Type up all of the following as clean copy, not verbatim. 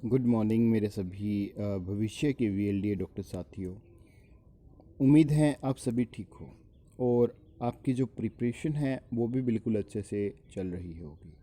Good morning मेरे सभी भविष्य के वीएलडीए डॉक्टर साथियों। उम्मीद है आप सभी ठीक हो और आपकी जो प्रिपरेशन है वो भी बिल्कुल अच्छे से चल रही होगी।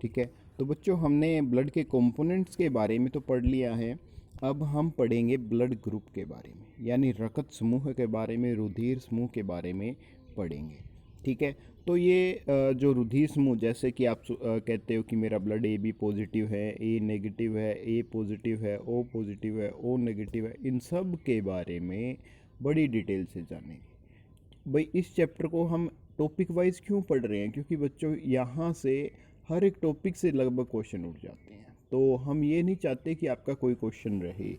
ठीक है, तो बच्चों हमने ब्लड के कंपोनेंट्स के बारे में तो पढ़ लिया है। अब हम पढ़ेंगे ब्लड ग्रुप के बारे में, यानी रक्त समूह के बारे में, रुधिर समूह के बारे में पढ़ेंगे। ठीक है, तो ये जो रुधिर समूह, जैसे कि आप कहते हो कि मेरा ब्लड ए बी पॉजिटिव है, ए नेगेटिव है, ए पॉजिटिव है, ओ पॉजिटिव है, ओ नेगेटिव है, इन सब के बारे में बड़ी डिटेल से जानेंगे। भाई इस चैप्टर को हम टॉपिक वाइज क्यों पढ़ रहे हैं, क्योंकि बच्चों यहाँ से हर एक टॉपिक से लगभग क्वेश्चन उठ जाते हैं, तो हम ये नहीं चाहते कि आपका कोई क्वेश्चन रहे।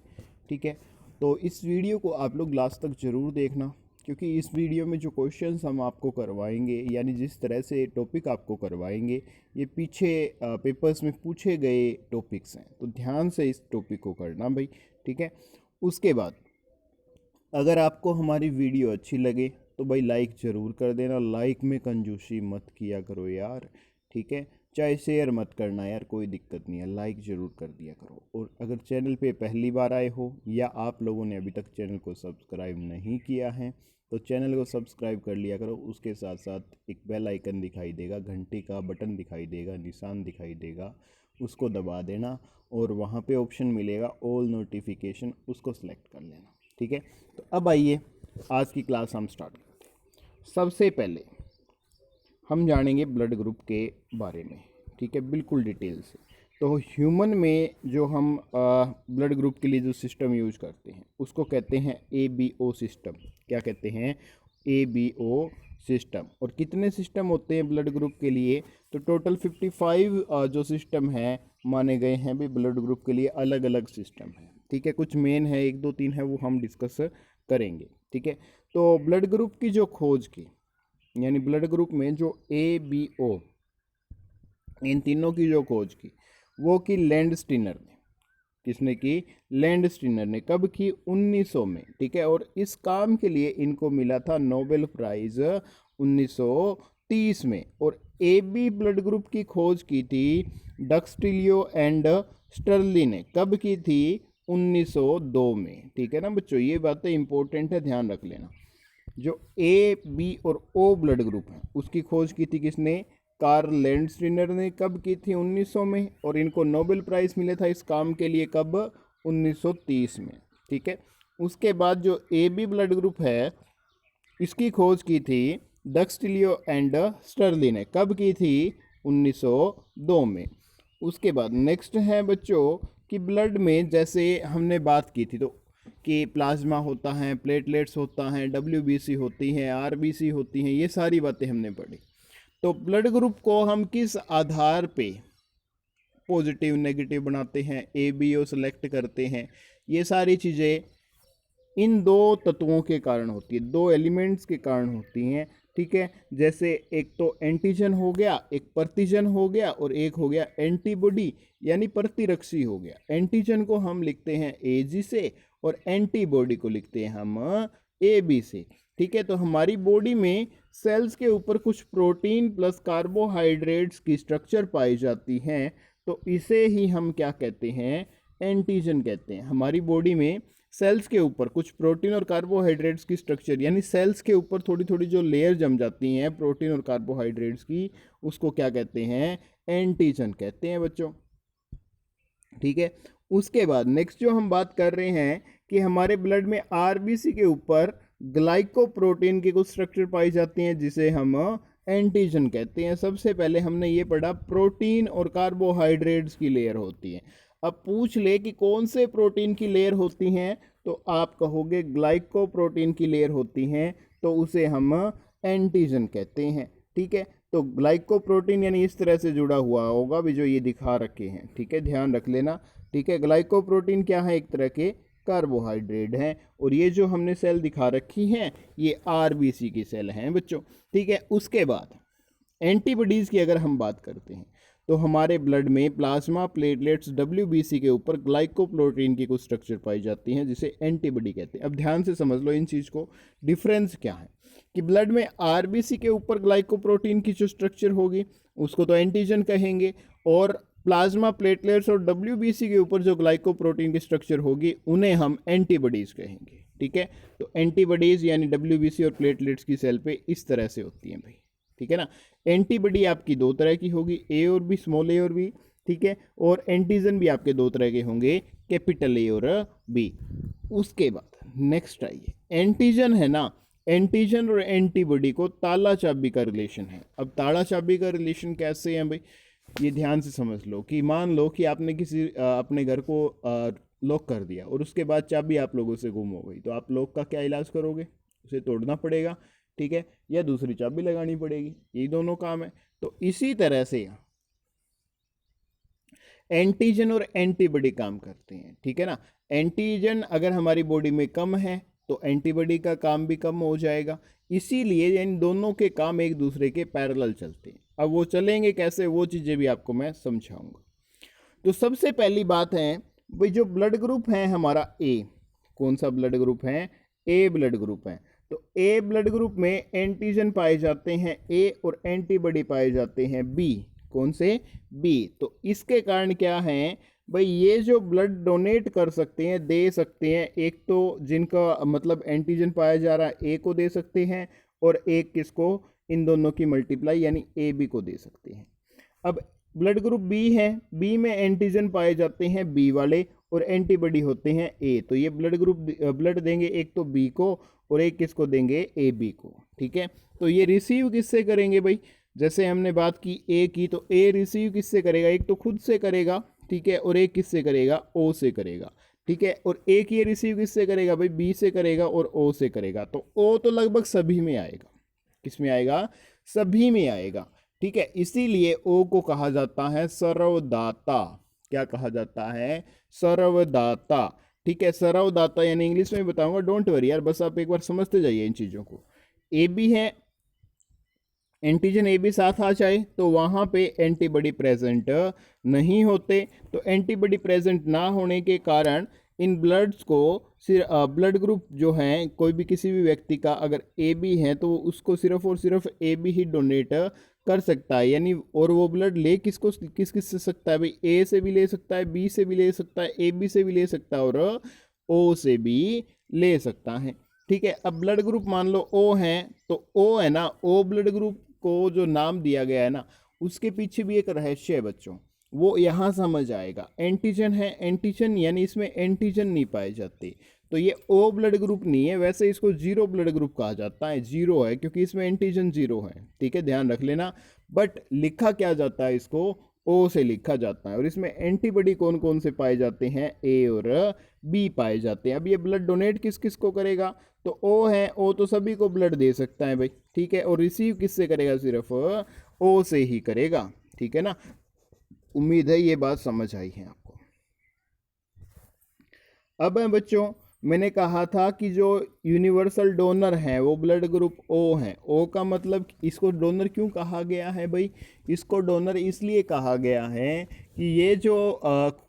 ठीक है, तो इस वीडियो को आप लोग लास्ट तक ज़रूर देखना, क्योंकि इस वीडियो में जो क्वेश्चंस हम आपको करवाएंगे, यानी जिस तरह से टॉपिक आपको करवाएंगे, ये पीछे पेपर्स में पूछे गए टॉपिक्स हैं, तो ध्यान से इस टॉपिक को करना भाई। ठीक है, उसके बाद अगर आपको हमारी वीडियो अच्छी लगे तो भाई लाइक ज़रूर कर देना। लाइक में कंजूसी मत किया करो यार, ठीक है, चाहे शेयर मत करना यार, कोई दिक्कत नहीं है, लाइक ज़रूर कर दिया करो। और अगर चैनल पे पहली बार आए हो या आप लोगों ने अभी तक चैनल को सब्सक्राइब नहीं किया है तो चैनल को सब्सक्राइब कर लिया करो। उसके साथ साथ एक बेल आइकन दिखाई देगा, घंटी का बटन दिखाई देगा, निशान दिखाई देगा, उसको दबा देना और वहाँ पे ऑप्शन मिलेगा ऑल नोटिफिकेशन, उसको सेलेक्ट कर लेना। ठीक है, तो अब आइए आज की क्लास हम स्टार्ट करते हैं। सबसे पहले हम जानेंगे ब्लड ग्रुप के बारे में। ठीक है, बिल्कुल डिटेल से। तो ह्यूमन में जो हम ब्लड ग्रुप के लिए जो सिस्टम यूज करते हैं उसको कहते हैं ABO सिस्टम। क्या कहते हैं? ABO system. और कितने सिस्टम होते हैं ब्लड ग्रुप के लिए? तो टोटल 55 जो सिस्टम है माने गए हैं भी ब्लड ग्रुप के लिए, अलग अलग सिस्टम है। ठीक है, कुछ मेन है, 1 2 3 है, वो हम डिस्कस करेंगे। ठीक है, तो ब्लड ग्रुप की जो खोज की, यानी ब्लड ग्रुप में जो ABO, इन तीनों की जो खोज की वो की लैंडस्टीनर ने। किसने की? लैंडस्टीनर ने। कब की? 1900 में। ठीक है, और इस काम के लिए इनको मिला था नोबेल प्राइज 1930 में। और AB ब्लड ग्रुप की खोज की थी डक्सटिलियो एंड स्टर्ली ने। कब की थी? 1902 में। ठीक है ना बच्चों, ये बातें इंपॉर्टेंट है, ध्यान रख लेना। जो AB और O ब्लड ग्रुप है उसकी खोज की थी किसने? कार्ल लैंडस्टीनर ने। कब की थी? 1900 में। और इनको नोबेल प्राइज मिला था इस काम के लिए, कब? 1930 में। ठीक है, उसके बाद जो AB ब्लड ग्रुप है इसकी खोज की थी डक्सटिलियो एंड स्टर्ली ने। कब की थी? 1902 में। उसके बाद नेक्स्ट है बच्चों कि ब्लड में, जैसे हमने बात की थी तो कि प्लाज्मा होता है, प्लेटलेट्स होता है, WBC होती हैं, RBC होती हैं, ये सारी बातें हमने पढ़ी। तो ब्लड ग्रुप को हम किस आधार पे पॉजिटिव नेगेटिव बनाते हैं, ABO सेलेक्ट करते हैं, ये सारी चीज़ें इन 2 तत्वों के कारण होती है, 2 एलिमेंट्स के कारण होती हैं। ठीक है, जैसे एक तो एंटीजन हो गया, एक प्रतिजन हो गया, और एक हो गया एंटीबॉडी यानी प्रतिरक्षी हो गया। एंटीजन को हम लिखते हैं AG से और एंटीबॉडी को लिखते हैं हम AB से। ठीक है, तो हमारी बॉडी में सेल्स के ऊपर कुछ प्रोटीन प्लस कार्बोहाइड्रेट्स की स्ट्रक्चर पाई जाती हैं, तो इसे ही हम क्या कहते हैं? एंटीजन कहते हैं। हमारी बॉडी में सेल्स के ऊपर कुछ प्रोटीन और कार्बोहाइड्रेट्स की स्ट्रक्चर, यानी सेल्स के ऊपर थोड़ी थोड़ी जो लेयर जम जाती हैं प्रोटीन और कार्बोहाइड्रेट्स की, उसको क्या कहते हैं? एंटीजन कहते हैं बच्चों। ठीक है, उसके बाद नेक्स्ट जो हम बात कर रहे हैं कि हमारे ब्लड में RBC के ऊपर ग्लाइकोप्रोटीन की कुछ स्ट्रक्चर पाई जाती हैं जिसे हम एंटीजन कहते हैं। सबसे पहले हमने ये पढ़ा प्रोटीन और कार्बोहाइड्रेट्स की लेयर होती है। अब पूछ ले कि कौन से प्रोटीन की लेयर होती हैं, तो आप कहोगे ग्लाइकोप्रोटीन की लेयर होती हैं, तो उसे हम एंटीजन कहते हैं। ठीक है, तो ग्लाइकोप्रोटीन यानी इस तरह से जुड़ा हुआ होगा भी, जो ये दिखा रखे हैं। ठीक है, ध्यान रख लेना। ठीक है, ग्लाइकोप्रोटीन क्या है? एक तरह के कार्बोहाइड्रेट हैं। और ये जो हमने सेल दिखा रखी हैं ये RBC की सेल हैं बच्चों। ठीक है, उसके बाद एंटीबॉडीज़ की अगर हम बात करते हैं तो हमारे ब्लड में प्लाज्मा, प्लेटलेट्स, WBC के ऊपर ग्लाइकोप्रोटीन की कुछ स्ट्रक्चर पाई जाती हैं जिसे एंटीबॉडी कहते हैं। अब ध्यान से समझ लो इन चीज़ को, डिफरेंस क्या है कि ब्लड में RBC के ऊपर ग्लाइकोप्रोटीन की जो स्ट्रक्चर होगी उसको तो एंटीजन कहेंगे, और प्लाज्मा प्लेटलेट्स और WBC के ऊपर जो ग्लाइकोप्रोटीन की स्ट्रक्चर होगी उन्हें हम एंटीबॉडीज़ कहेंगे। ठीक है, तो एंटीबॉडीज़ यानी WBC और प्लेटलेट्स की सेल पे इस तरह से होती हैं भाई। ठीक है ना, एंटीबॉडी आपकी दो तरह की होगी, ए और बी, स्मॉल ए और बी। ठीक है, और एंटीजन भी आपके दो तरह के होंगे, कैपिटल ए और बी। उसके बाद नेक्स्ट आइए, एंटीजन है ना, एंटीजन और एंटीबॉडी को ताला चाबी का रिलेशन है। अब ताला चाबी का रिलेशन कैसे है भाई, ये ध्यान से समझ लो कि मान लो कि आपने किसी अपने घर को लॉक कर दिया और उसके बाद चाबी आप लोगों से गुम हो गई, तो आप लॉक का क्या इलाज करोगे, उसे तोड़ना पड़ेगा। ठीक है, या दूसरी चाबी लगानी पड़ेगी, यही दोनों काम है। तो इसी तरह से एंटीजन और एंटीबॉडी काम करते हैं। ठीक है ना, एंटीजन अगर हमारी बॉडी में कम है तो एंटीबॉडी का काम भी कम हो जाएगा, इसीलिए इन दोनों के काम एक दूसरे के पैरेलल चलते हैं। अब वो चलेंगे कैसे, वो चीज़ें भी आपको मैं समझाऊंगा। तो सबसे पहली बात है भाई, जो ब्लड ग्रुप है हमारा ए, कौन सा ब्लड ग्रुप है, ए ब्लड ग्रुप है। तो ए ब्लड ग्रुप में एंटीजन पाए जाते हैं ए और एंटीबॉडी पाए जाते हैं बी। कौन से, बी। तो इसके कारण क्या है भाई, ये जो ब्लड डोनेट कर सकते हैं, दे सकते हैं, एक तो जिनका मतलब एंटीजन पाया जा रहा है ए को दे सकते हैं, और एक किसको, इन दोनों की मल्टीप्लाई यानी ए बी को दे सकते हैं। अब ब्लड ग्रुप बी है, बी में एंटीजन पाए जाते हैं बी वाले और एंटीबॉडी होते हैं ए। तो ये ब्लड ग्रुप ब्लड देंगे एक तो बी को और एक किसको देंगे, ए बी को। ठीक है, तो ये रिसीव किससे करेंगे भाई, जैसे हमने बात की ए की, तो ए रिसीव किससे करेगा, एक तो खुद से करेगा। ठीक है, और एक किससे करेगा, ओ से करेगा। ठीक है, और एक ये रिसीव किससे करेगा भाई, बी से करेगा और ओ से करेगा। तो ओ तो लगभग सभी में आएगा, किस में आएगा, सभी में आएगा। ठीक है, इसीलिए ओ को कहा जाता है सर्वदाता। क्या कहा जाता है, सर्वदाता। ठीक है, सर्वदाता यानी इंग्लिश में बताऊंगा, डोंट वरी यार, बस आप एक बार समझते जाइए इन चीज़ों को। ए बी है, एंटीजन ए बी साथ आ जाए तो वहाँ पे एंटीबॉडी प्रेजेंट नहीं होते। तो एंटीबॉडी प्रेजेंट ना होने के कारण इन ब्लड्स को ब्लड ग्रुप जो हैं, कोई भी किसी भी व्यक्ति का अगर ए बी है तो उसको सिर्फ और सिर्फ ए बी ही डोनेट कर सकता है, यानी और वो ब्लड ले किसको, किस किस से सकता है भाई, ए से भी ले सकता है, बी से भी ले सकता है, ए बी से भी ले सकता है और ओ से भी ले सकता है। ठीक है, अब ब्लड ग्रुप मान लो ओ है, तो ओ है ना, ओ ब्लड ग्रुप को जो नाम दिया गया है ना, उसके पीछे भी एक रहस्य है बच्चों, वो यहाँ समझ आएगा। एंटीजन है, एंटीजन यानी इसमें एंटीजन नहीं पाए जाते, तो ये ओ ब्लड ग्रुप नहीं है, वैसे इसको जीरो ब्लड ग्रुप कहा जाता है। जीरो है क्योंकि इसमें एंटीजन जीरो है। ठीक है, ध्यान रख लेना। बट लिखा क्या जाता है, इसको ओ से लिखा जाता है। और इसमें एंटीबॉडी कौन कौन से पाए जाते हैं, ए और बी पाए जाते हैं। अब ये ब्लड डोनेट किस किस को करेगा, तो ओ है, ओ तो सभी को ब्लड दे सकता है भाई। ठीक है, और रिसीव किससे करेगा, सिर्फ ओ से ही करेगा। ठीक है ना, उम्मीद है ये बात समझ आई है आपको। अब है बच्चों, मैंने कहा था कि जो यूनिवर्सल डोनर है वो ब्लड ग्रुप ओ है। ओ का मतलब, इसको डोनर क्यों कहा गया है भाई, इसको डोनर इसलिए कहा गया है कि ये जो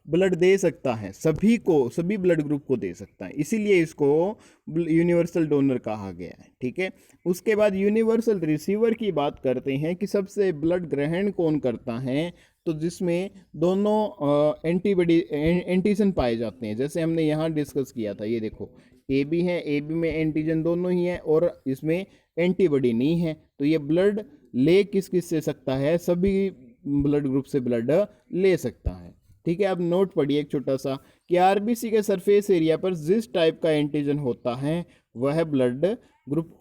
ब्लड दे सकता है सभी को, सभी ब्लड ग्रुप को दे सकता है, इसीलिए इसको यूनिवर्सल डोनर कहा गया है। ठीक है, उसके बाद यूनिवर्सल रिसीवर की बात करते हैं कि सबसे ब्लड ग्रहण कौन करता है, तो जिसमें दोनों एंटीबॉडी एंटीजन पाए जाते हैं, जैसे हमने यहाँ डिस्कस किया था। ये देखो ए बी है, ए बी में एंटीजन दोनों ही है और इसमें एंटीबॉडी नहीं है, तो ये ब्लड ले किस किस से सकता है, सभी ब्लड ग्रुप से ब्लड ले सकता है। ठीक है, अब नोट पढ़िए एक छोटा सा कि आरबीसी के सरफेस एरिया पर जिस टाइप का एंटीजन होता है वह ब्लड ग्रुप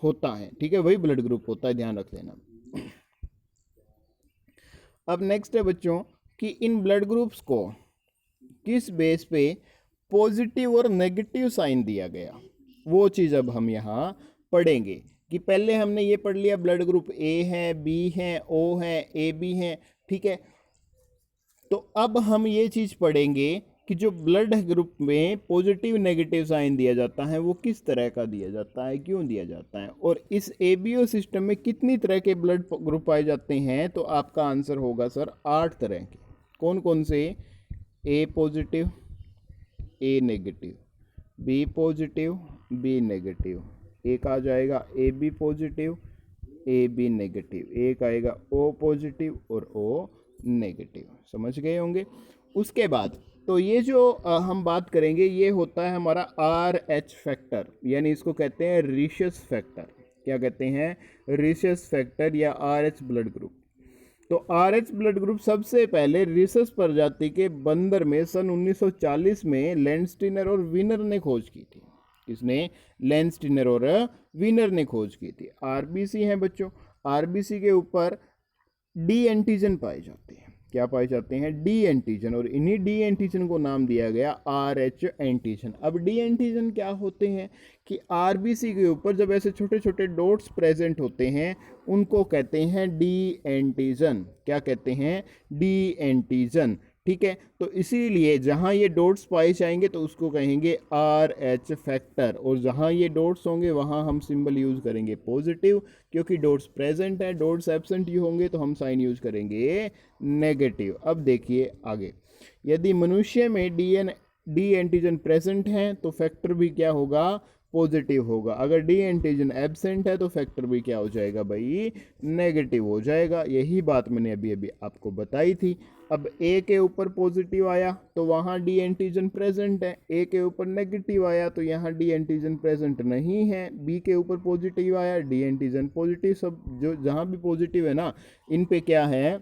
होता है। ठीक है, वही ब्लड ग्रुप होता है, ध्यान रख लेना। अब नेक्स्ट है बच्चों कि इन ब्लड ग्रुप्स को किस बेस पे पॉजिटिव और नेगेटिव साइन दिया गया, वो चीज़ अब हम यहाँ पढ़ेंगे। कि पहले हमने ये पढ़ लिया ब्लड ग्रुप ए है, बी है, ओ है, ए बी है। ठीक है, तो अब हम ये चीज़ पढ़ेंगे कि जो ब्लड ग्रुप में पॉजिटिव नेगेटिव साइन दिया जाता है वो किस तरह का दिया जाता है, क्यों दिया जाता है, और इस एबीओ सिस्टम में कितनी तरह के ब्लड ग्रुप पाए जाते हैं। तो आपका आंसर होगा सर 8 तरह के। कौन कौन से, A positive, A negative, B positive, B negative, एक आ जाएगा A B positive, A B negative, एक आएगा ओ पॉजिटिव और ओ नेगेटिव। समझ गए होंगे। उसके बाद तो ये जो हम बात करेंगे ये होता है हमारा RH फैक्टर, यानी इसको कहते हैं रिशस फैक्टर। क्या कहते हैं? रिशस फैक्टर या RH ब्लड ग्रुप। तो RH ब्लड ग्रुप सबसे पहले रिसस प्रजाति के बंदर में सन 1940 में लैंडस्टीनर और विनर ने खोज की थी। किसने? लैंडस्टीनर और विनर ने खोज की थी। आरबीसी है बच्चों, आरबीसी के ऊपर डी एंटीजन पाए जाते हैं। क्या पाए जाते हैं? डी एंटीजन, और इन्हीं डी एंटीजन को नाम दिया गया RH एंटीजन। अब डी एंटीजन क्या होते हैं कि आरबीसी के ऊपर जब ऐसे छोटे छोटे डॉट्स प्रेजेंट होते हैं उनको कहते हैं डी एंटीजन। क्या कहते हैं? D antigen. ठीक है, तो इसीलिए जहां ये डॉट्स पाए जाएंगे तो उसको कहेंगे RH फैक्टर, और जहां ये डॉट्स होंगे वहां हम सिंबल यूज करेंगे पॉजिटिव, क्योंकि डॉट्स प्रेजेंट है, डॉट्स एब्सेंट होंगे तो हम साइन यूज करेंगे नेगेटिव। अब देखिए आगे, यदि मनुष्य में डी एंटीजन प्रेजेंट है तो फैक्टर भी क्या होगा? पॉजिटिव होगा। अगर डी एंटीजन एब्सेंट है तो फैक्टर भी क्या हो जाएगा भाई? नेगेटिव हो जाएगा। यही बात मैंने अभी अभी आपको बताई थी। अब ए के ऊपर पॉजिटिव आया तो वहाँ डी एंटीजन प्रेजेंट है, ए के ऊपर नेगेटिव आया तो यहाँ डी एंटीजन प्रेजेंट नहीं है, बी के ऊपर पॉजिटिव आया डी एंटीजन पॉजिटिव। सब जो जहाँ भी पॉजिटिव है ना, इन पे क्या है?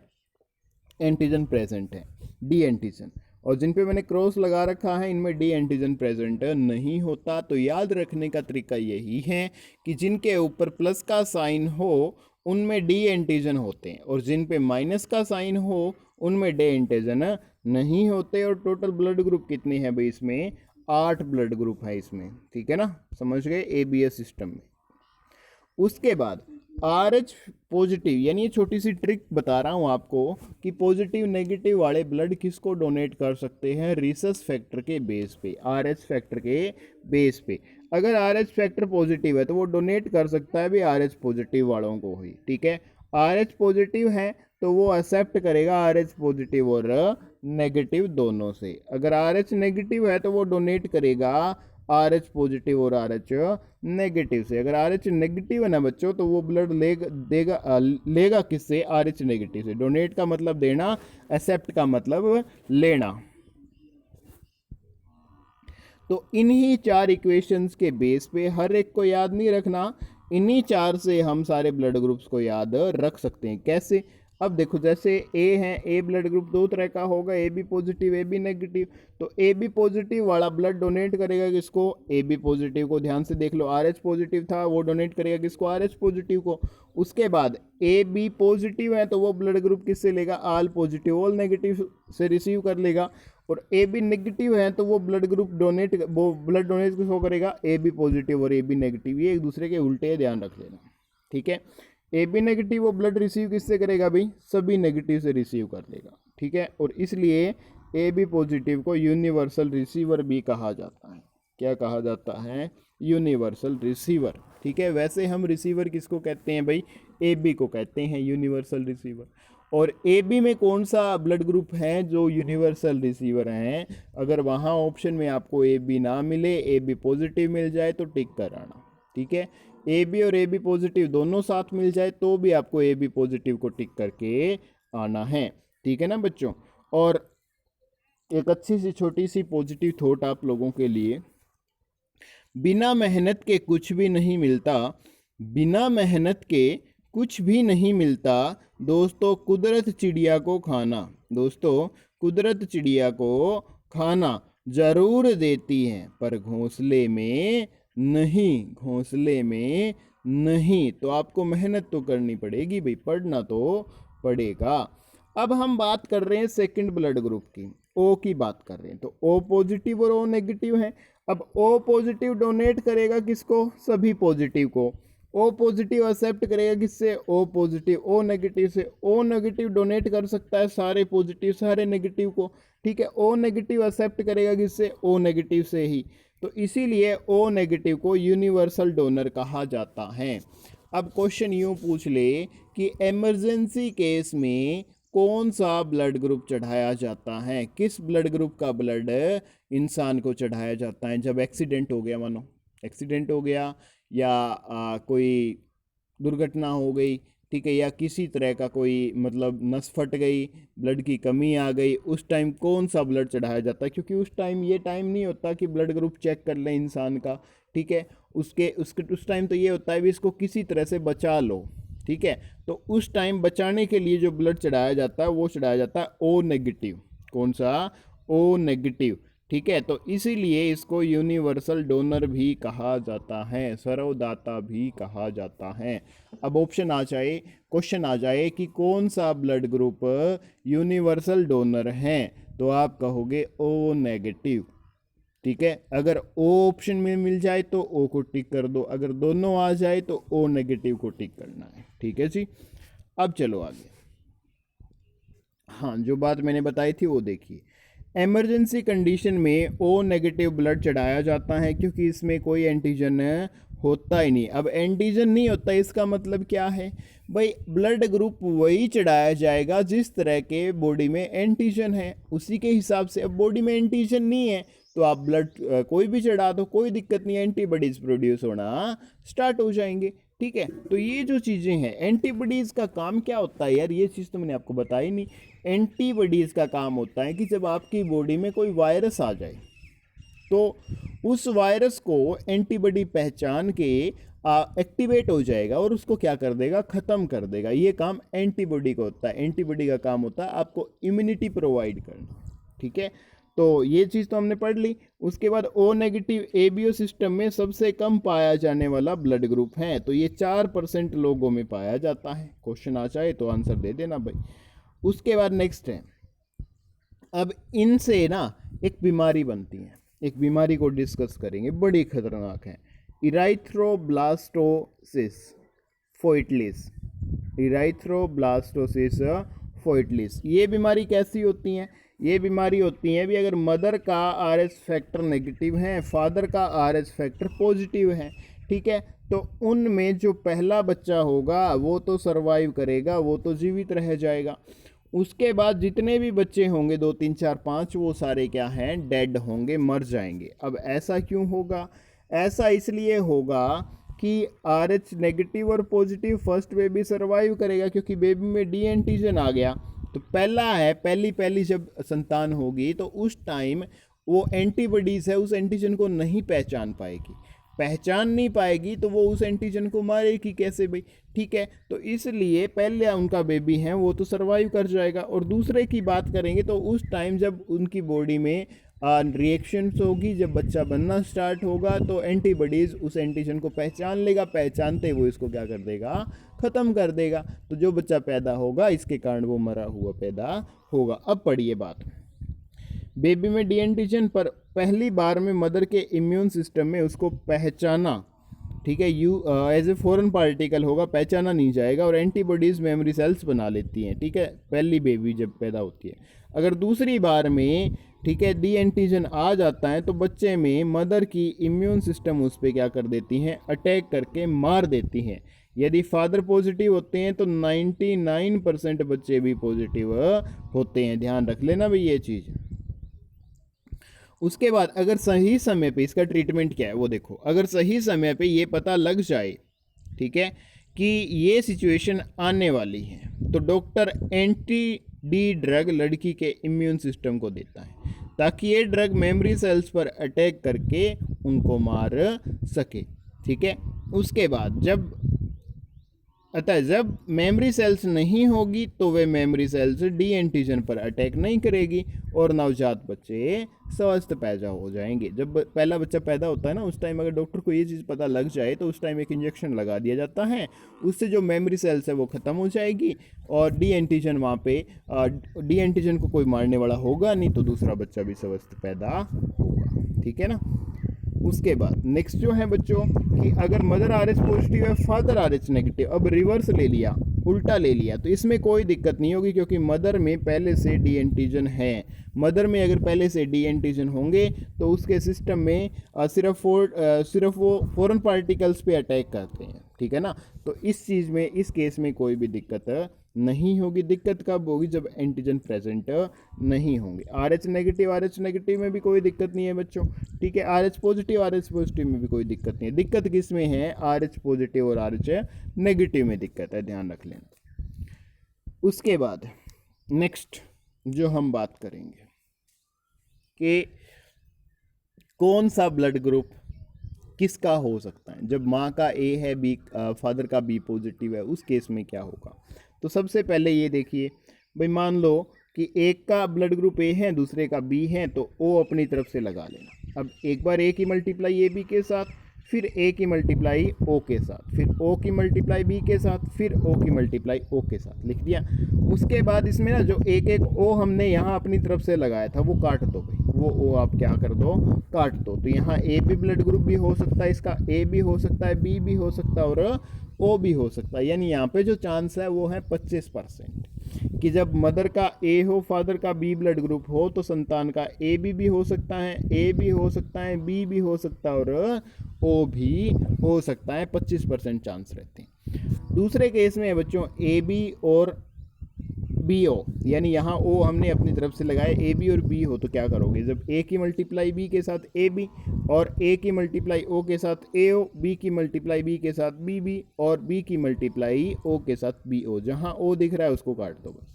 एंटीजन प्रेजेंट है, डी एंटीजन। और जिन पे मैंने क्रॉस लगा रखा है इनमें डी एंटीजन प्रेजेंट नहीं होता। तो याद रखने का तरीका यही है कि जिनके ऊपर प्लस का साइन हो उनमें डी एंटीजन होते हैं, और जिन पे माइनस का साइन हो उनमें डी एंटीजन नहीं होते। और टोटल ब्लड ग्रुप कितने हैं भाई? इसमें 8 ब्लड ग्रुप है इसमें। ठीक है ना, समझ गए? ABS सिस्टम में। उसके बाद RH पॉजिटिव, यानी ये छोटी सी ट्रिक बता रहा हूँ आपको कि पॉजिटिव नेगेटिव वाले ब्लड किसको डोनेट कर सकते हैं? रिसस फैक्टर के बेस पे, RH फैक्टर के बेस पे। अगर RH फैक्टर पॉजिटिव है तो वो डोनेट कर सकता है भी RH पॉजिटिव वालों को ही। ठीक है, RH पॉजिटिव है तो वो एक्सेप्ट करेगा RH पॉजिटिव और नेगेटिव दोनों से। अगर RH नेगेटिव है तो वो डोनेट करेगा RH पॉजिटिव और RH नेगेटिव से। अगर RH नेगेटिव है ना बच्चों तो वो ब्लड लेगा किससे? RH नेगेटिव से। डोनेट का मतलब देना, एक्सेप्ट का मतलब लेना। तो इन्हीं 4 इक्वेशंस के बेस पे, हर एक को याद नहीं रखना, इन्हीं 4 से हम सारे ब्लड ग्रुप्स को याद रख सकते हैं। कैसे? अब देखो, जैसे ए है, ए ब्लड ग्रुप 2 तरह का होगा, A B positive, A B negative. तो ए बी पॉजिटिव वाला ब्लड डोनेट करेगा किसको? ए बी पॉजिटिव को। ध्यान से देख लो, RH पॉजिटिव था वो डोनेट करेगा किसको? RH पॉजिटिव को। उसके बाद ए बी पॉजिटिव है तो वो ब्लड ग्रुप किससे लेगा? आल पॉजिटिव, ऑल नेगेटिव से रिसीव कर लेगा। और ए बी नेगेटिव है तो वो ब्लड डोनेट किसको करेगा? ए बी पॉजिटिव और ए बी नेगेटिव, ये एक दूसरे के उल्टे है, ध्यान रख लेना। ठीक है, ए बी नेगेटिव वो ब्लड रिसीव किससे करेगा भाई? सभी नेगेटिव से रिसीव कर लेगा। ठीक है, और इसलिए ए बी पॉजिटिव को यूनिवर्सल रिसीवर भी कहा जाता है। क्या कहा जाता है? Universal receiver. ठीक है, वैसे हम रिसीवर किसको कहते हैं भाई? ए बी को कहते हैं यूनिवर्सल रिसीवर। और ए बी में कौन सा ब्लड ग्रुप है जो यूनिवर्सल रिसीवर हैं? अगर वहाँ ऑप्शन में आपको ए बी ना मिले, ए बी पॉजिटिव मिल जाए तो टिक कराना। ठीक है, ए बी और ए बी पॉजिटिव दोनों साथ मिल जाए तो भी आपको ए बी पॉजिटिव को टिक करके आना है। ठीक है ना बच्चों? और एक अच्छी सी छोटी सी पॉजिटिव थॉट आप लोगों के लिए, बिना मेहनत के कुछ भी नहीं मिलता, बिना मेहनत के कुछ भी नहीं मिलता दोस्तों, कुदरत चिड़िया को खाना। दोस्तों, कुदरत चिड़िया को खाना जरूर देती है पर घोंसले में नहीं, घोंसले में नहीं। तो आपको मेहनत तो करनी पड़ेगी भाई, पढ़ना तो पड़ेगा। अब हम बात कर रहे हैं सेकंड ब्लड ग्रुप की, ओ की बात कर रहे हैं। तो ओ पॉजिटिव और ओ नेगेटिव है। अब ओ पॉजिटिव डोनेट करेगा किसको? सभी पॉजिटिव को। ओ पॉजिटिव एक्सेप्ट करेगा किससे? O positive. ओ नेगेटिव से। ओ नेगेटिव डोनेट कर सकता है सारे पॉजिटिव सारे नेगेटिव को। ठीक है, ओ नेगेटिव एक्सेप्ट करेगा किससे? ओ नेगेटिव से ही। तो इसीलिए ओ नेगेटिव को यूनिवर्सल डोनर कहा जाता है। अब क्वेश्चन यूं पूछ ले कि इमरजेंसी केस में कौन सा ब्लड ग्रुप चढ़ाया जाता है? किस ब्लड ग्रुप का ब्लड इंसान को चढ़ाया जाता है जब एक्सीडेंट हो गया? मानो एक्सीडेंट हो गया या कोई दुर्घटना हो गई ठीक है, या किसी तरह का कोई मतलब नस फट गई, ब्लड की कमी आ गई, उस टाइम कौन सा ब्लड चढ़ाया जाता है, क्योंकि उस टाइम ये टाइम नहीं होता कि ब्लड ग्रुप चेक कर लें इंसान का, ठीक है, उसके उसके उस टाइम तो ये होता है भी इसको किसी तरह से बचा लो, ठीक है। तो उस टाइम बचाने के लिए जो ब्लड चढ़ाया जाता है वो चढ़ाया जाता है ओ नेगेटिव। कौन सा? ओ नेगेटिव, ठीक है। तो इसीलिए इसको यूनिवर्सल डोनर भी कहा जाता है, सर्वदाता भी कहा जाता है। अब ऑप्शन आ जाए, क्वेश्चन आ जाए कि कौन सा ब्लड ग्रुप यूनिवर्सल डोनर है, तो आप कहोगे ओ नेगेटिव, ठीक है। अगर ओ ऑप्शन में मिल जाए तो ओ को टिक कर दो, अगर दोनों आ जाए तो ओ नेगेटिव को टिक करना है, ठीक है जी। अब चलो आगे। हाँ, जो बात मैंने बताई थी वो देखिए, इमरजेंसी कंडीशन में ओ नेगेटिव ब्लड चढ़ाया जाता है क्योंकि इसमें कोई एंटीजन होता ही नहीं। अब एंटीजन नहीं होता इसका मतलब क्या है भाई, ब्लड ग्रुप वही चढ़ाया जाएगा जिस तरह के बॉडी में एंटीजन है, उसी के हिसाब से। अब बॉडी में एंटीजन नहीं है तो आप ब्लड कोई भी चढ़ा दो, कोई दिक्कत नहीं है, एंटीबॉडीज प्रोड्यूस होना स्टार्ट हो जाएंगे, ठीक है। तो ये जो चीज़ें हैं, एंटीबॉडीज़ का काम क्या होता है यार, ये चीज़ तो मैंने आपको बताई नहीं। एंटीबॉडीज़ का काम होता है कि जब आपकी बॉडी में कोई वायरस आ जाए तो उस वायरस को एंटीबॉडी पहचान के एक्टिवेट हो जाएगा और उसको क्या कर देगा, ख़त्म कर देगा। ये काम एंटीबॉडी का होता है। एंटीबॉडी का काम होता है आपको इम्यूनिटी प्रोवाइड करना, ठीक है। तो ये चीज़ तो हमने पढ़ ली। उसके बाद ओ नेगेटिव एबीओ सिस्टम में सबसे कम पाया जाने वाला ब्लड ग्रुप है, तो ये 4% लोगों में पाया जाता है। क्वेश्चन आ जाए तो आंसर दे देना भाई। उसके बाद नेक्स्ट है, अब इनसे ना एक बीमारी बनती है, एक बीमारी को डिस्कस करेंगे, बड़ी खतरनाक है, इराइथ्रोब्लास्टोसिस फोइटलिस। इराइथ्रोब्लास्टोसिस फोइटलिस, ये बीमारी कैसी होती है? ये बीमारी होती है भी अगर मदर का आरएच फैक्टर नेगेटिव है, फादर का आरएच फैक्टर पॉजिटिव है, ठीक है। तो उनमें जो पहला बच्चा होगा वो तो सरवाइव करेगा, वो तो जीवित रह जाएगा। उसके बाद जितने भी बच्चे होंगे 2 3 4 5, वो सारे क्या हैं, डेड होंगे, मर जाएंगे। अब ऐसा क्यों होगा? ऐसा इसलिए होगा कि आरएच नेगेटिव और पॉजिटिव फर्स्ट बेबी सरवाइव करेगा क्योंकि बेबी में डी एंटीजन आ गया। तो पहला है, पहली जब संतान होगी तो उस टाइम वो एंटीबॉडीज़ है उस एंटीजन को नहीं पहचान पाएगी, पहचान नहीं पाएगी तो वो उस एंटीजन को मारेगी कैसे भाई, ठीक है। तो इसलिए पहले उनका बेबी है वो तो सरवाइव कर जाएगा। और दूसरे की बात करेंगे तो उस टाइम जब उनकी बॉडी में रिएक्शंस होगी, जब बच्चा बनना स्टार्ट होगा तो एंटीबॉडीज़ उस एंटीजन को पहचान लेगा, पहचानते वो इसको क्या कर देगा, ख़त्म कर देगा। तो जो बच्चा पैदा होगा इसके कारण वो मरा हुआ पैदा होगा। अब पढ़िए बात, बेबी में डी एंटीजन पर पहली बार में मदर के इम्यून सिस्टम में उसको पहचाना, ठीक है, एज ए फॉरेन पार्टिकल होगा, पहचाना नहीं जाएगा और एंटीबॉडीज़ मेमोरी सेल्स बना लेती हैं, ठीक है, पहली बेबी जब पैदा होती है। अगर दूसरी बार में, ठीक है, डी एंटीजन आ जाता है तो बच्चे में मदर की इम्यून सिस्टम उस पर क्या कर देती हैं, अटैक करके मार देती हैं। यदि फादर पॉजिटिव होते हैं तो 99% बच्चे भी पॉजिटिव होते हैं, ध्यान रख लेना भाई ये चीज़। उसके बाद अगर सही समय पे, इसका ट्रीटमेंट क्या है वो देखो, अगर सही समय पे ये पता लग जाए, ठीक है, कि ये सिचुएशन आने वाली है तो डॉक्टर एंटी डी ड्रग लड़की के इम्यून सिस्टम को देता है ताकि ये ड्रग मेमोरी सेल्स पर अटैक करके उनको मार सके, ठीक है। उसके बाद जब मेमोरी सेल्स नहीं होगी तो वे मेमोरी सेल्स डी एंटीजन पर अटैक नहीं करेगी और नवजात बच्चे स्वस्थ पैदा हो जाएंगे। जब पहला बच्चा पैदा होता है ना उस टाइम अगर डॉक्टर को ये चीज़ पता लग जाए तो उस टाइम एक इंजेक्शन लगा दिया जाता है, उससे जो मेमोरी सेल्स है वो ख़त्म हो जाएगी और डी एंटीजन वहाँ पे डी एंटीजन को कोई मारने वाला होगा नहीं तो दूसरा बच्चा भी स्वस्थ पैदा होगा, ठीक है ना। उसके बाद नेक्स्ट जो है बच्चों कि अगर मदर आरएच पॉजिटिव है, फादर आरएच नेगेटिव, अब रिवर्स ले लिया, उल्टा ले लिया, तो इसमें कोई दिक्कत नहीं होगी क्योंकि मदर में पहले से डी एंटीजन है। मदर में अगर पहले से डी एंटीजन होंगे तो उसके सिस्टम में सिर्फ वो फॉरेन पार्टिकल्स पे अटैक करते हैं, ठीक है ना। तो इस चीज़ में, इस केस में कोई भी दिक्कत नहीं होगी। दिक्कत कब होगी? जब एंटीजन प्रेजेंट नहीं होंगे। RH नेगेटिव में भी कोई दिक्कत नहीं है बच्चों, ठीक है। RH पॉजिटिव में भी कोई दिक्कत नहीं है। दिक्कत किस में है? RH पॉजिटिव और RH नेगेटिव में दिक्कत है, ध्यान रख लेना। उसके बाद नेक्स्ट जो हम बात करेंगे कि कौन सा ब्लड ग्रुप किसका हो सकता है। जब माँ का A है, B फादर का B पॉजिटिव है, उस केस में क्या होगा? तो सबसे पहले ये देखिए भाई, मान लो कि एक का ब्लड ग्रुप A है, दूसरे का B है, तो O अपनी तरफ से लगा लेना। अब एक बार A की मल्टीप्लाई AB के साथ, फिर A की मल्टीप्लाई O के साथ, फिर O की मल्टीप्लाई B के साथ, फिर O की मल्टीप्लाई O के साथ, लिख दिया। उसके बाद इसमें ना जो एक एक O हमने यहाँ अपनी तरफ से लगाया था वो काट दो भाई, वो O आप क्या कर दो? काट दो। तो यहाँ A भी ब्लड ग्रुप भी हो सकता है, इसका A भी हो सकता है, B भी हो सकता है और O भी हो सकता है। यानी यहाँ पे जो चांस है वो है 25% कि जब मदर का A हो, फादर का B ब्लड ग्रुप हो, तो संतान का AB भी हो सकता है, A भी हो सकता है, B भी हो सकता है और O भी हो सकता है। 25% चांस रहते हैं। दूसरे केस में है बच्चों AB और BO, यानी यहाँ O हमने अपनी तरफ से लगाया, AB और B हो तो क्या करोगे? जब A की मल्टीप्लाई B के साथ AB और A की मल्टीप्लाई O के साथ AO, B की मल्टीप्लाई B के साथ BB और B की मल्टीप्लाई O के साथ BO, जहाँ O दिख रहा है उसको काट दो बस।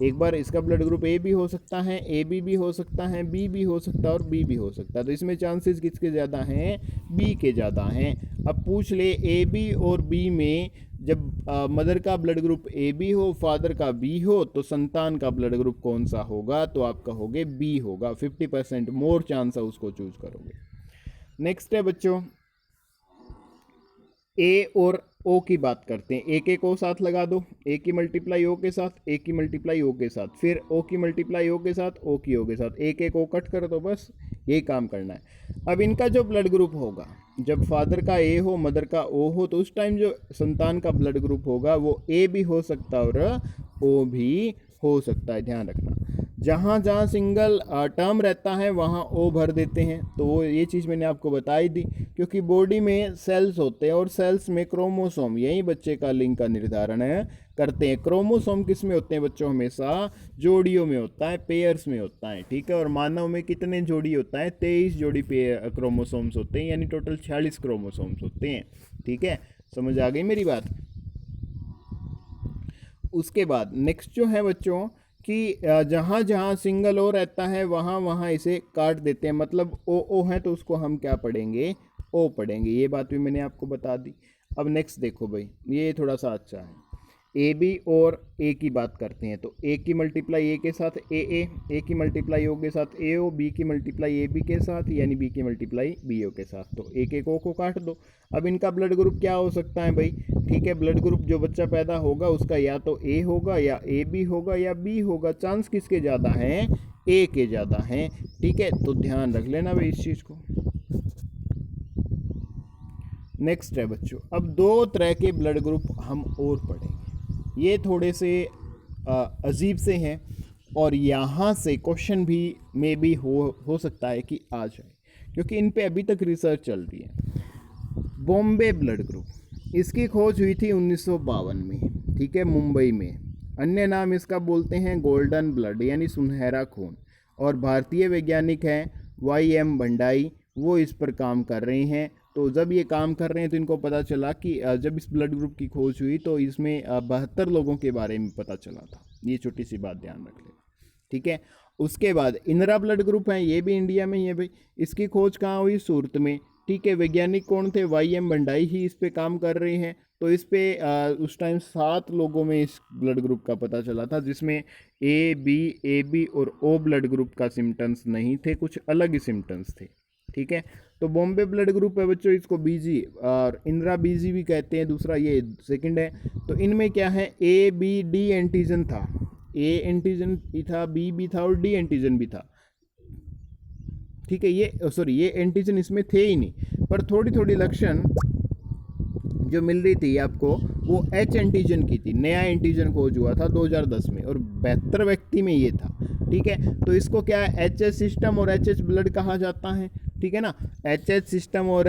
एक बार इसका ब्लड ग्रुप A भी हो सकता है, AB भी हो सकता है, B भी हो सकता है और B भी हो सकता है। तो इसमें चांसेस किसके ज़्यादा हैं? B के ज़्यादा हैं। अब पूछ ले AB और B में जब मदर का ब्लड ग्रुप AB हो, फादर का B हो, तो संतान का ब्लड ग्रुप कौन सा होगा? तो आप कहोगे B होगा। 50% मोर चांस है, उसको चूज करोगे। नेक्स्ट है बच्चों A और O की बात करते हैं। एक एक O साथ लगा दो, A की मल्टीप्लाई O के साथ, A की मल्टीप्लाई O के साथ, फिर O की मल्टीप्लाई O के साथ, O की O के साथ, एक एक O कट कर दो, बस यही काम करना है। अब इनका जो ब्लड ग्रुप होगा, जब फादर का A हो, मदर का O हो, तो उस टाइम जो संतान का ब्लड ग्रुप होगा वो A भी हो सकता है और O भी हो सकता है, ध्यान रखना। जहाँ जहाँ सिंगल टर्म रहता है वहाँ O भर देते हैं। तो वो ये चीज़ मैंने आपको बताई दी, क्योंकि बॉडी में सेल्स होते हैं और सेल्स में क्रोमोसोम, यही बच्चे का लिंग का निर्धारण करते हैं। क्रोमोसोम किस में होते हैं बच्चों? हमेशा जोड़ियों में होता है, पेयर्स में होता है, ठीक है। और मानव में कितने जोड़ी होता है? 23 जोड़ी क्रोमोसोम्स होते हैं, यानी टोटल 46 क्रोमोसोम्स होते हैं, ठीक है। समझ आ गई मेरी बात? उसके बाद नेक्स्ट जो है बच्चों कि जहाँ जहाँ सिंगल ओ रहता है वहाँ वहाँ इसे काट देते हैं। मतलब ओ है तो उसको हम क्या पढ़ेंगे? ओ पढ़ेंगे। ये बात भी मैंने आपको बता दी। अब नेक्स्ट देखो भाई, ये थोड़ा सा अच्छा है। ए बी और ए की बात करते हैं। तो ए की मल्टीप्लाई ए के साथ ए की मल्टीप्लाई ओ के साथ ए ओ, बी की मल्टीप्लाई ए बी के साथ, यानी बी की मल्टीप्लाई बी ओ के साथ। तो एक एक ओ को काट दो। अब इनका ब्लड ग्रुप क्या हो सकता है भाई? ठीक है, ब्लड ग्रुप जो बच्चा पैदा होगा उसका या तो ए होगा या ए बी होगा या बी होगा। चांस किसके ज़्यादा हैं? ए के ज़्यादा हैं, ठीक है। तो ध्यान रख लेना भाई इस चीज़ को। नेक्स्ट है बच्चों, अब दो तरह के ब्लड ग्रुप हम और पढ़ेंगे। ये थोड़े से अजीब से हैं और यहाँ से क्वेश्चन भी मे बी हो सकता है कि आ जाए, क्योंकि इन पे अभी तक रिसर्च चल रही है। बॉम्बे ब्लड ग्रुप, इसकी खोज हुई थी 1952 में, ठीक है, मुंबई में। अन्य नाम इसका बोलते हैं गोल्डन ब्लड, यानी सुनहरा खून। और भारतीय वैज्ञानिक हैं YM भंडाई, वो इस पर काम कर रहे हैं। तो जब ये काम कर रहे हैं तो इनको पता चला कि जब इस ब्लड ग्रुप की खोज हुई तो इसमें 72 लोगों के बारे में पता चला था। ये छोटी सी बात ध्यान रख लेना, ठीक है। उसके बाद इंदिरा ब्लड ग्रुप है, ये भी इंडिया में ही है भाई। इसकी खोज कहाँ हुई? सूरत में, ठीक है। वैज्ञानिक कौन थे? YM भंडाई ही इस पे काम कर रहे हैं। तो इस पे उस टाइम 7 लोगों में इस ब्लड ग्रुप का पता चला था, जिसमें AB और O ब्लड ग्रुप का सिम्टम्स नहीं थे, कुछ अलग ही सिम्टम्स थे, ठीक है। तो बॉम्बे ब्लड ग्रुप है बच्चों, इसको BG और इंदिरा BG भी कहते हैं। दूसरा ये सेकंड है। तो इनमें क्या है? ABD एंटीजन था, A एंटीजन भी था, B भी था और D एंटीजन भी था, ठीक है। ये एंटीजन इसमें थे ही नहीं, पर थोड़ी थोड़ी लक्षण जो मिल रही थी आपको वो H एंटीजन की थी। नया एंटीजन खोज हुआ था 2010 में और 72 व्यक्ति में ये था, ठीक है। तो इसको क्या है? HH सिस्टम और HH ब्लड कहा जाता है, ठीक है ना। HH सिस्टम और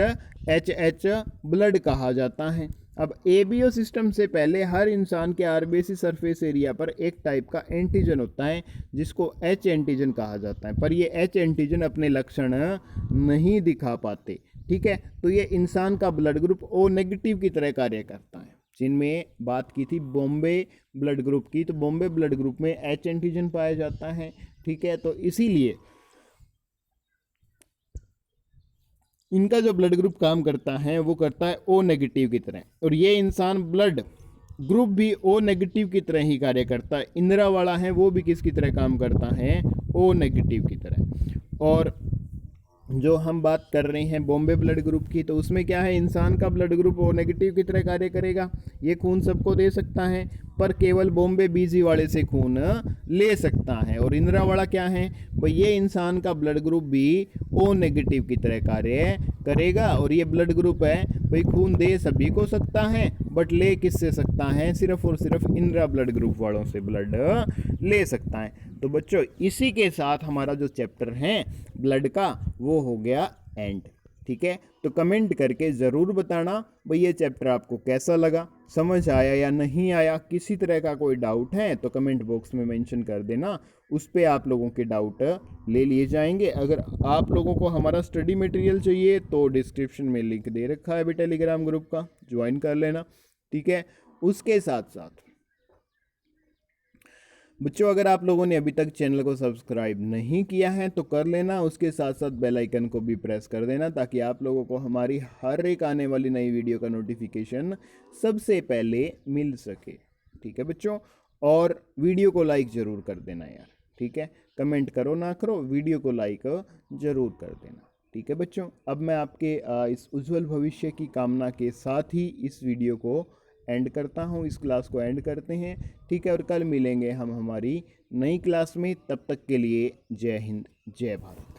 HH ब्लड कहा जाता है। अब एबीओ सिस्टम से पहले हर इंसान के आरबीसी सरफेस एरिया पर एक टाइप का एंटीजन होता है जिसको एच एंटीजन कहा जाता है, पर ये एच एंटीजन अपने लक्षण नहीं दिखा पाते। ठीक है, तो ये इंसान का ब्लड ग्रुप ओ नेगेटिव की तरह कार्य करता है। जिनमें बात की थी बॉम्बे ब्लड ग्रुप की, तो बॉम्बे ब्लड ग्रुप में एच एंटीजन पाया जाता है। ठीक है, तो इसीलिए इनका जो ब्लड ग्रुप काम करता है वो करता है ओ नेगेटिव की तरह, और ये इंसान ब्लड ग्रुप भी ओ नेगेटिव की तरह ही कार्य करता है। इंदिरा वाला है वो भी किसकी तरह काम करता है, ओ नेगेटिव की तरह। और जो हम बात कर रहे हैं बॉम्बे ब्लड ग्रुप की, तो उसमें क्या है, इंसान का ब्लड ग्रुप ओ नेगेटिव की तरह कार्य करेगा। ये खून सबको दे सकता है, पर केवल बॉम्बे बीजी वाले से खून ले सकता है। और इंदिरा वाला क्या है भाई, ये इंसान का ब्लड ग्रुप भी ओ नेगेटिव की तरह कार्य करेगा। और ये ब्लड ग्रुप है भाई, खून दे सभी को सकता है, बट ले किससे सकता है, सिर्फ और सिर्फ इंदिरा ब्लड ग्रुप वालों से ब्लड ले सकता है। तो बच्चों इसी के साथ हमारा जो चैप्टर है ब्लड का वो हो गया एंड। ठीक है, तो कमेंट करके ज़रूर बताना भाई ये चैप्टर आपको कैसा लगा, समझ आया या नहीं आया। किसी तरह का कोई डाउट है तो कमेंट बॉक्स में मेंशन कर देना, उस पर आप लोगों के डाउट ले लिए जाएंगे। अगर आप लोगों को हमारा स्टडी मटेरियल चाहिए तो डिस्क्रिप्शन में लिंक दे रखा है अभी टेलीग्राम ग्रुप का, ज्वाइन कर लेना। ठीक है, उसके साथ साथ बच्चों अगर आप लोगों ने अभी तक चैनल को सब्सक्राइब नहीं किया है तो कर लेना, उसके साथ साथ बेल आइकन को भी प्रेस कर देना ताकि आप लोगों को हमारी हर एक आने वाली नई वीडियो का नोटिफिकेशन सबसे पहले मिल सके। ठीक है बच्चों, और वीडियो को लाइक ज़रूर कर देना यार। ठीक है, कमेंट करो ना करो, वीडियो को लाइक ज़रूर कर देना। ठीक है बच्चों, अब मैं आपके इस उज्जवल भविष्य की कामना के साथ ही इस वीडियो को एंड करता हूँ, इस क्लास को एंड करते हैं। ठीक है, और कल मिलेंगे हम हमारी नई क्लास में, तब तक के लिए जय हिंद जय भारत।